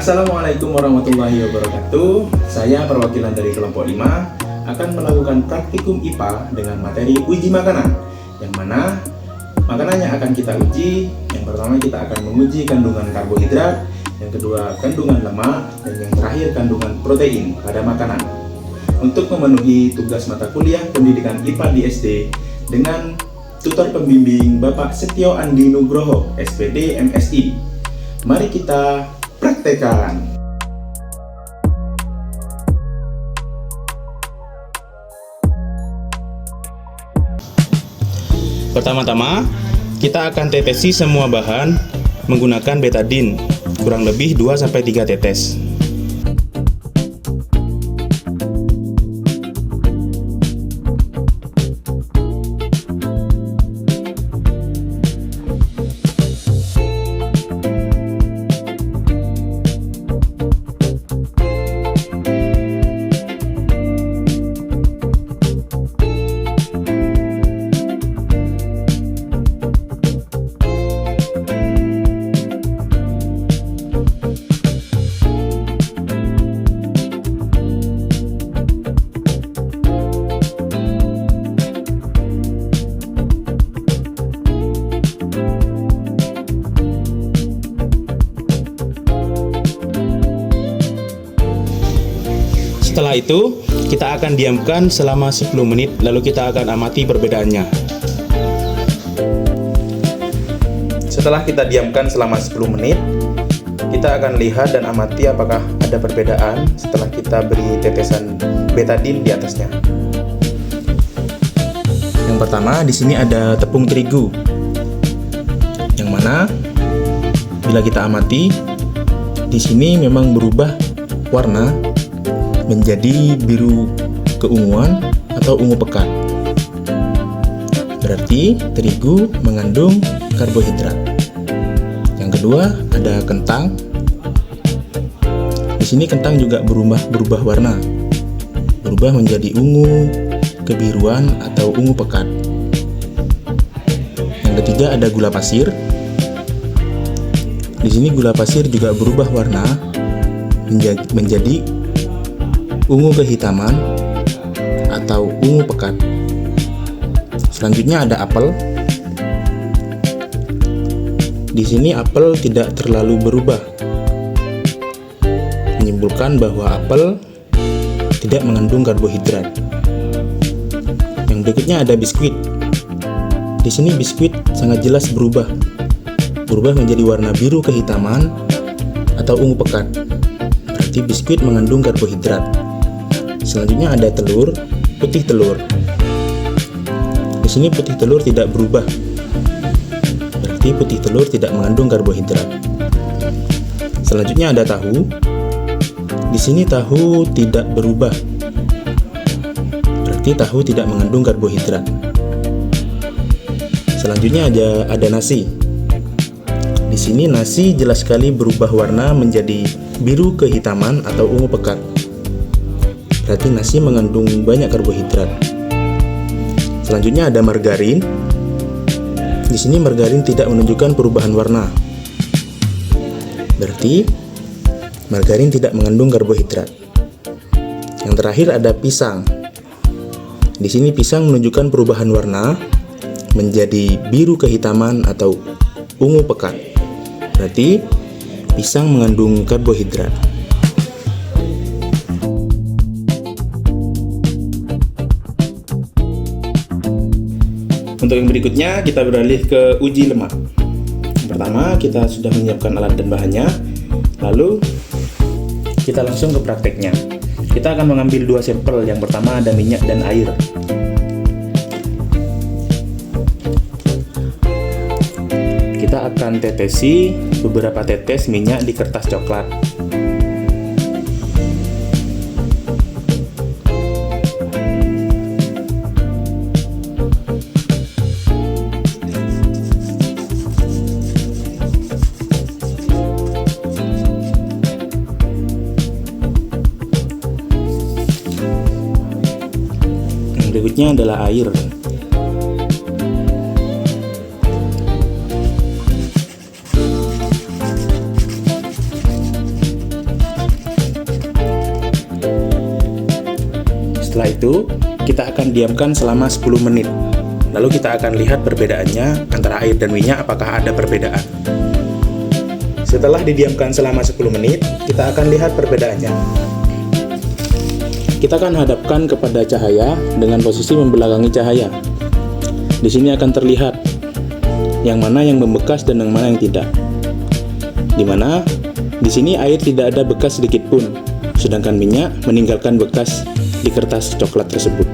Assalamualaikum warahmatullahi wabarakatuh. Saya perwakilan dari kelompok 5 akan melakukan praktikum IPA dengan materi uji makanan, yang mana makanan yang akan kita uji, yang pertama kita akan menguji kandungan karbohidrat, yang kedua kandungan lemak, dan yang terakhir kandungan protein pada makanan. Untuk memenuhi tugas mata kuliah pendidikan IPA di SD dengan tutor pembimbing Bapak Setio Andi Nugroho, SPD MSI. Mari kita praktekkan. Pertama-tama, kita akan tetesi semua bahan menggunakan betadine, kurang lebih 2-3 tetes. Setelah itu, kita akan diamkan selama 10 menit, lalu kita akan amati perbedaannya. Setelah kita diamkan selama 10 menit, kita akan lihat dan amati apakah ada perbedaan setelah kita beri tetesan betadine di atasnya. Yang pertama, di sini ada tepung terigu, yang mana bila kita amati, di sini memang berubah warna menjadi biru keunguan atau ungu pekat. Berarti terigu mengandung karbohidrat. Yang kedua ada kentang. Di sini kentang juga berubah warna, berubah menjadi ungu kebiruan atau ungu pekat. Yang ketiga ada gula pasir. Di sini gula pasir juga berubah warna menjadi ungu kehitaman atau ungu pekat. Selanjutnya ada apel. Di sini apel tidak terlalu berubah, menyimpulkan bahwa apel tidak mengandung karbohidrat. Yang berikutnya ada biskuit. Di sini biskuit sangat jelas berubah menjadi warna biru kehitaman atau ungu pekat. Berarti biskuit mengandung karbohidrat. Selanjutnya ada putih telur. Di sini putih telur tidak berubah, berarti putih telur tidak mengandung karbohidrat. Selanjutnya ada tahu. Di sini tahu tidak berubah, berarti tahu tidak mengandung karbohidrat. Selanjutnya ada nasi. Di sini nasi jelas sekali berubah warna menjadi biru kehitaman atau ungu pekat. Berarti nasi mengandung banyak karbohidrat. Selanjutnya ada margarin. Di sini margarin tidak menunjukkan perubahan warna. Berarti margarin tidak mengandung karbohidrat. Yang terakhir ada pisang. Di sini pisang menunjukkan perubahan warna menjadi biru kehitaman atau ungu pekat. Berarti pisang mengandung karbohidrat. Untuk yang berikutnya kita beralih ke uji lemak. Yang pertama kita sudah menyiapkan alat dan bahannya, lalu kita langsung ke prakteknya. Kita akan mengambil 2 sampel. Yang pertama ada minyak dan air. Kita akan tetesi beberapa tetes minyak di kertas coklat. selanjutnya adalah air. Setelah itu, kita akan diamkan selama 10 menit. Lalu kita akan lihat perbedaannya antara air dan minyak, apakah ada perbedaan. Setelah didiamkan selama 10 menit, kita akan lihat perbedaannya. Kita akan hadapkan kepada cahaya dengan posisi membelakangi cahaya. Di sini akan terlihat yang mana yang membekas dan yang mana yang tidak. Di mana di sini air tidak ada bekas sedikit pun, sedangkan minyak meninggalkan bekas di kertas coklat tersebut.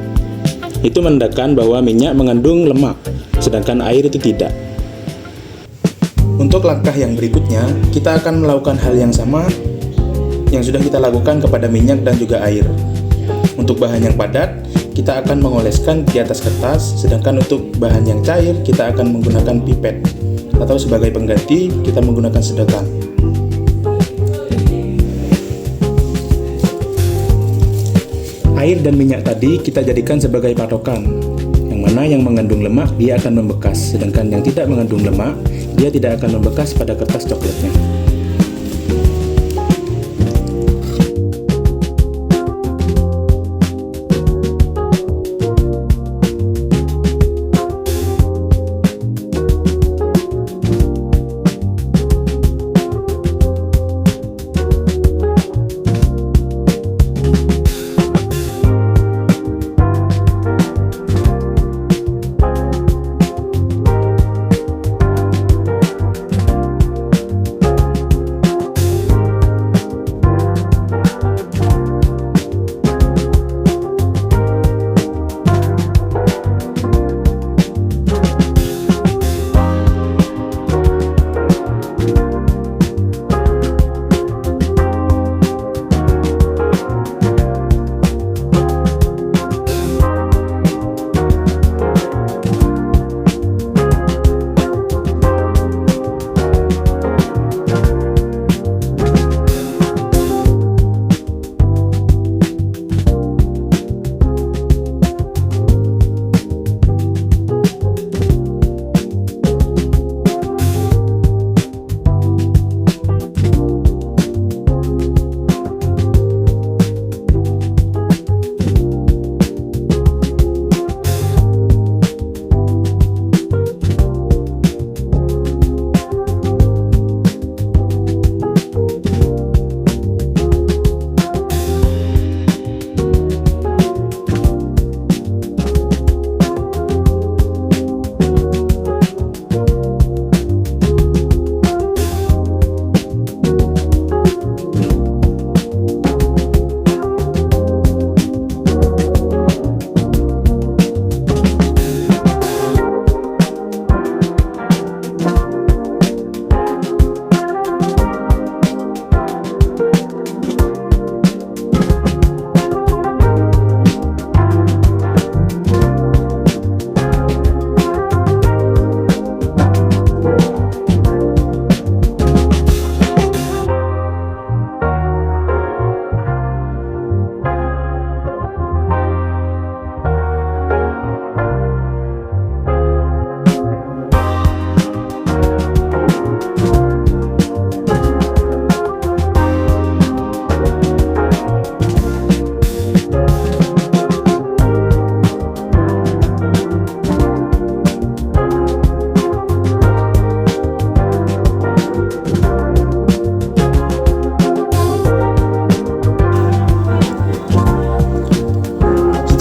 Itu menandakan bahwa minyak mengandung lemak, sedangkan air itu tidak. Untuk langkah yang berikutnya, kita akan melakukan hal yang sama yang sudah kita lakukan kepada minyak dan juga air. Untuk bahan yang padat, kita akan mengoleskan di atas kertas, sedangkan untuk bahan yang cair, kita akan menggunakan pipet, atau sebagai pengganti, kita menggunakan sedotan. Air dan minyak tadi kita jadikan sebagai patokan. Yang mana yang mengandung lemak dia akan membekas, sedangkan yang tidak mengandung lemak dia tidak akan membekas pada kertas coklatnya.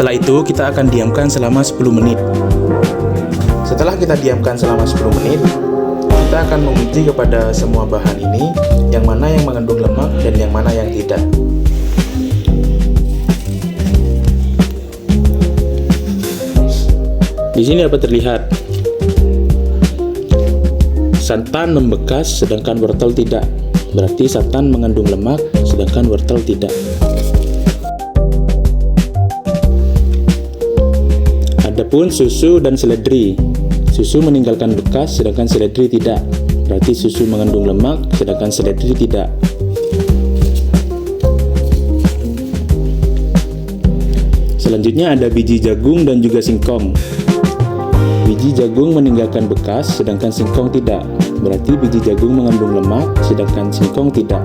Setelah itu kita akan diamkan selama 10 menit. Setelah kita diamkan selama 10 menit, kita akan menguji kepada semua bahan ini yang mana yang mengandung lemak dan yang mana yang tidak. Di sini dapat terlihat santan membekas sedangkan wortel tidak. Berarti santan mengandung lemak sedangkan wortel tidak. Adapun susu dan seledri, susu meninggalkan bekas sedangkan seledri tidak. Berarti susu mengandung lemak sedangkan seledri tidak. Selanjutnya ada biji jagung dan juga singkong. Biji jagung meninggalkan bekas, sedangkan singkong tidak. Berarti biji jagung mengandung lemak, sedangkan singkong tidak.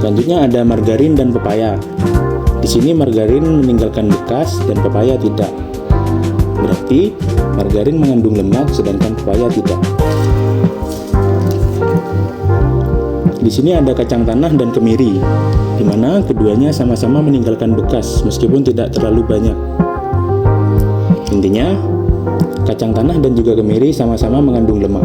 Selanjutnya ada margarin dan pepaya. Di sini margarin meninggalkan bekas dan pepaya tidak. Berarti margarin mengandung lemak, sedangkan pepaya tidak. Di sini ada kacang tanah dan kemiri, di mana keduanya sama-sama meninggalkan bekas meskipun tidak terlalu banyak. Intinya, kacang tanah dan juga kemiri sama-sama mengandung lemak.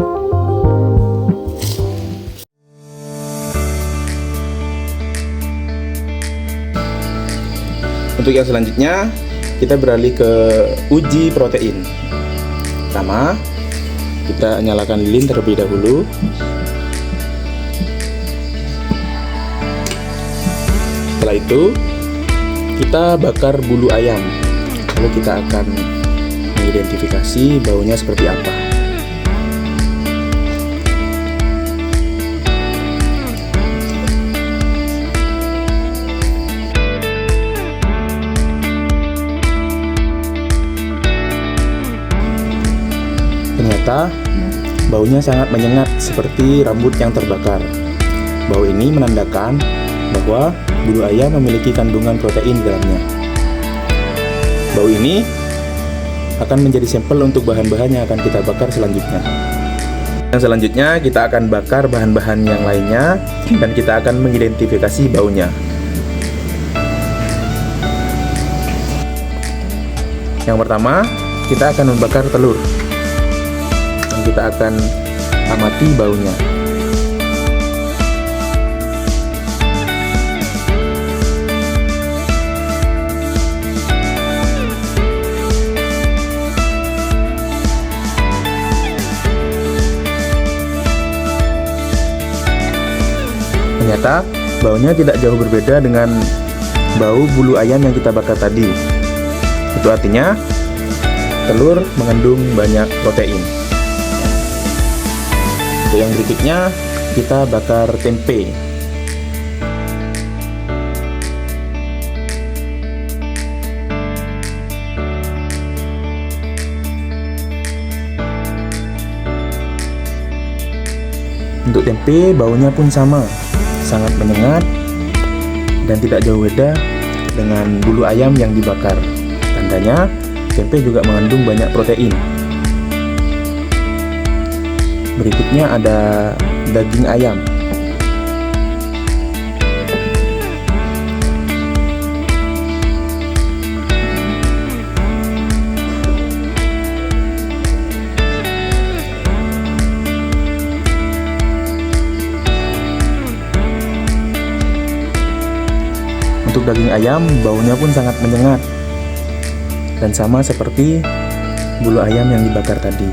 Untuk yang selanjutnya, kita beralih ke uji protein. Pertama, kita nyalakan lilin terlebih dahulu. Setelah itu, kita bakar bulu ayam. Lalu kita akan mengidentifikasi baunya seperti apa. Ternyata baunya sangat menyengat seperti rambut yang terbakar. Bau ini menandakan bahwa bulu ayam memiliki kandungan protein di dalamnya. Bau ini akan menjadi sampel untuk bahan-bahan yang akan kita bakar selanjutnya. Yang selanjutnya kita akan bakar bahan-bahan yang lainnya dan kita akan mengidentifikasi baunya. Yang pertama, kita akan membakar telur. Dan kita akan amati baunya. Ternyata baunya tidak jauh berbeda dengan bau bulu ayam yang kita bakar tadi. Itu artinya telur mengandung banyak protein. Untuk yang berikutnya kita bakar tempe. Untuk tempe baunya pun sama, sangat menyengat dan tidak jauh beda dengan bulu ayam yang dibakar. Tandanya tempe juga mengandung banyak protein. Berikutnya ada daging ayam. Untuk daging ayam, baunya pun sangat menyengat dan sama seperti bulu ayam yang dibakar tadi.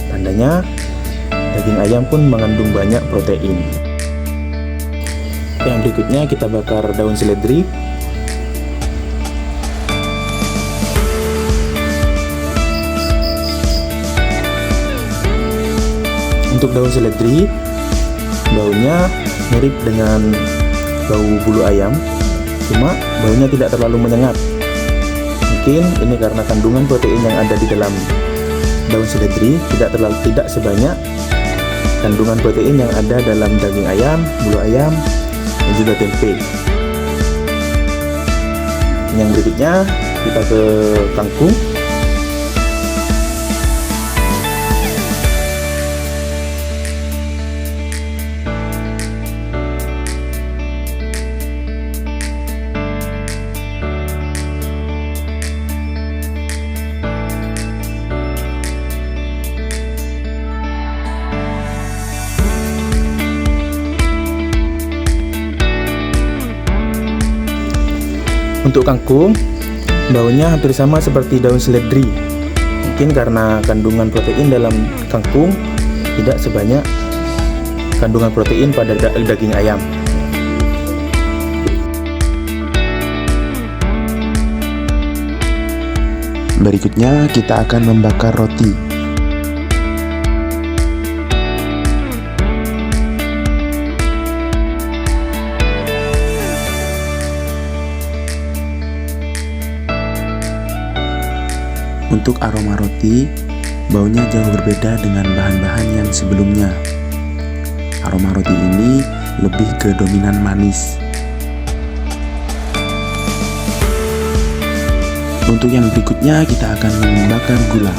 Tandanya, daging ayam pun mengandung banyak protein. Yang berikutnya kita bakar daun seledri. Untuk daun seledri, baunya mirip dengan bau bulu ayam, cuma baunya tidak terlalu menyengat. Mungkin ini karena kandungan protein yang ada di dalam daun seledri tidak sebanyak kandungan protein yang ada dalam daging ayam, bulu ayam, dan juga tempe. Yang berikutnya kita ke kangkung. Untuk kangkung, baunya hampir sama seperti daun seledri. Mungkin karena kandungan protein dalam kangkung tidak sebanyak kandungan protein pada daging ayam. Berikutnya kita akan membakar roti. Untuk aroma roti, baunya jauh berbeda dengan bahan-bahan yang sebelumnya. Aroma roti ini lebih ke dominan manis. Untuk yang berikutnya kita akan membakar gula.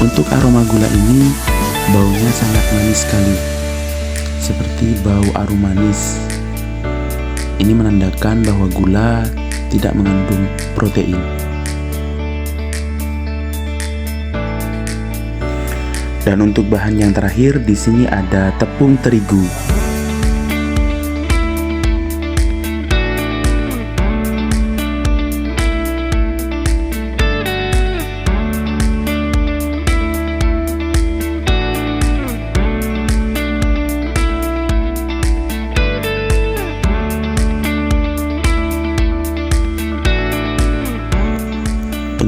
Untuk aroma gula ini, baunya sangat manis sekali, seperti bau arum manis. Ini menandakan bahwa gula tidak mengandung protein. Dan untuk bahan yang terakhir, di sini ada tepung terigu.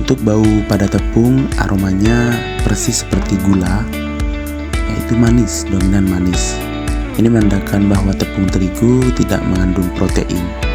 Untuk bau pada tepung, aromanya persis seperti gula, yaitu manis, dominan manis. Ini menandakan bahwa tepung terigu tidak mengandung protein.